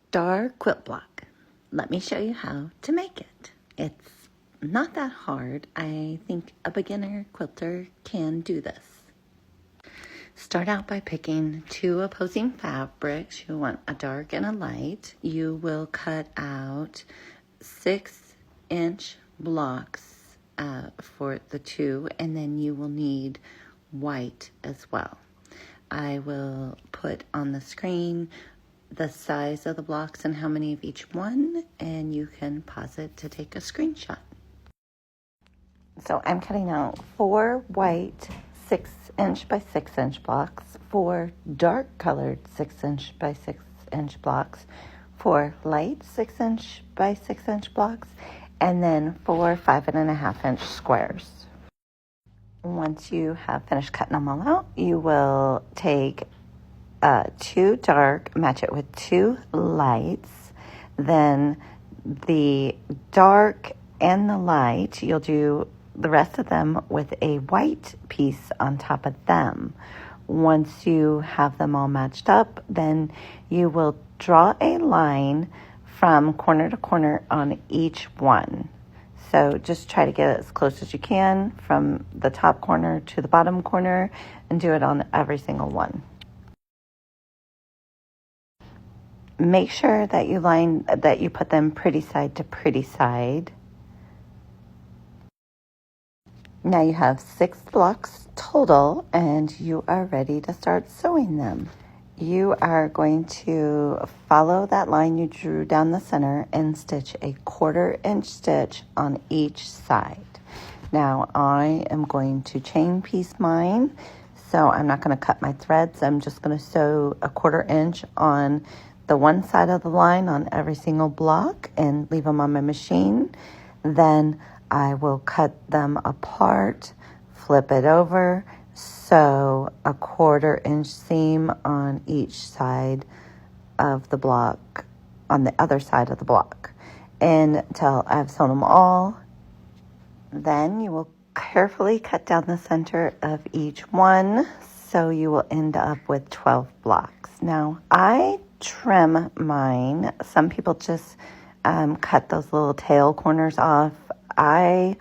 star quilt block. Let me show you how to make it. It's not that hard. I think a beginner quilter can do this. Start out by picking two opposing fabrics. You want a dark and a light. You will cut out 6-inch blocks for the two, and then you will need white as well. I will put on the screen the size of the blocks and how many of each one, and you can pause it to take a screenshot. So I'm cutting out 4 white 6-inch by 6-inch blocks, 4 dark colored 6-inch by 6-inch blocks, 4 light 6-inch by 6-inch blocks, and then 4 5.5-inch squares. Once you have finished cutting them all out, you will take 2 dark, match it with 2 lights, then the dark and the light, you'll do the rest of them with a white piece on top of them. Once you have them all matched up, then you will draw a line from corner to corner on each one. So just try to get it as close as you can from the top corner to the bottom corner and do it on every single one. Make sure that you put them pretty side to pretty side. Now you have 6 blocks total and you are ready to start sewing them. You are going to follow that line you drew down the center and stitch a 1/4-inch stitch on each side. Now I am going to chain piece mine, so I'm not going to cut my threads. I'm just going to sew a 1/4-inch on the one side of the line on every single block and leave them on my machine. Then I will cut them apart, flip it over, sew a 1/4-inch seam on each side of the block, on the other side of the block, until I've sewn them all. Then you will carefully cut down the center of each one, so you will end up with 12 blocks. Now, I trim mine. Some people just cut those little tail corners off. I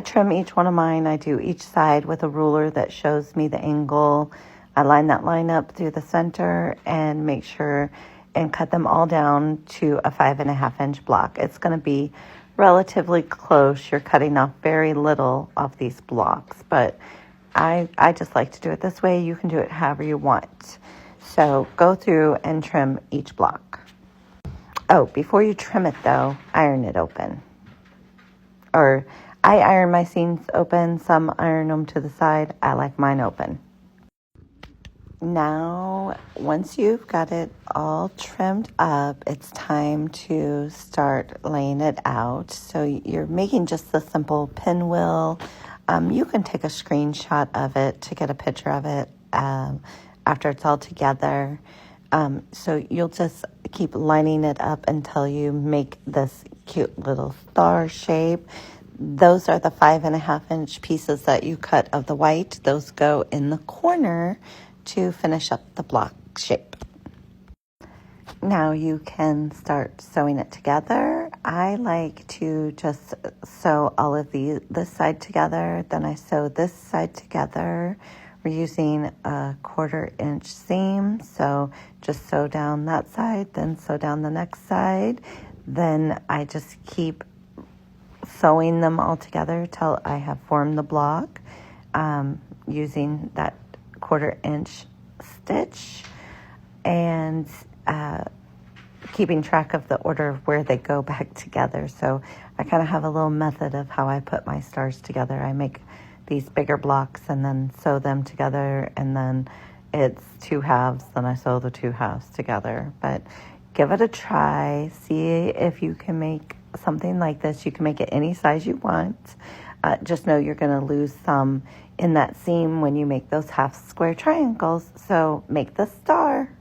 trim each one of mine. I do each side with a ruler that shows me the angle. I line that line up through the center and make sure and cut them all down to a 5.5-inch block. It's going to be relatively close. You're cutting off very little of these blocks, but I just like to do it this way. You can do it however you want. So go through and trim each block. Oh, before you trim it though, iron it open. Or I iron my seams open, some iron them to the side. I like mine open. Now, once you've got it all trimmed up, it's time to start laying it out. So you're making just a simple pinwheel. You can take a screenshot of it to get a picture of it after it's all together. So you'll just keep lining it up until you make this cute little star shape. Those are the 5.5-inch pieces that you cut of the white. Those go in the corner to finish up the block shape. Now you can start sewing it together. I like to just sew all of this side together. Then I sew this side together. We're using a 1/4-inch seam, so just sew down that side, then sew down the next side. Then I just keep sewing them all together till I have formed the block using that 1/4-inch stitch and keeping track of the order of where they go back together. So I kind of have a little method of how I put my stars together. I make these bigger blocks and then sew them together, and then it's 2 halves, then I sew the 2 halves together. But give it a try. See if you can make something like this. You can make it any size you want. Just know you're going to lose some in that seam when you make those half square triangles. So make the star.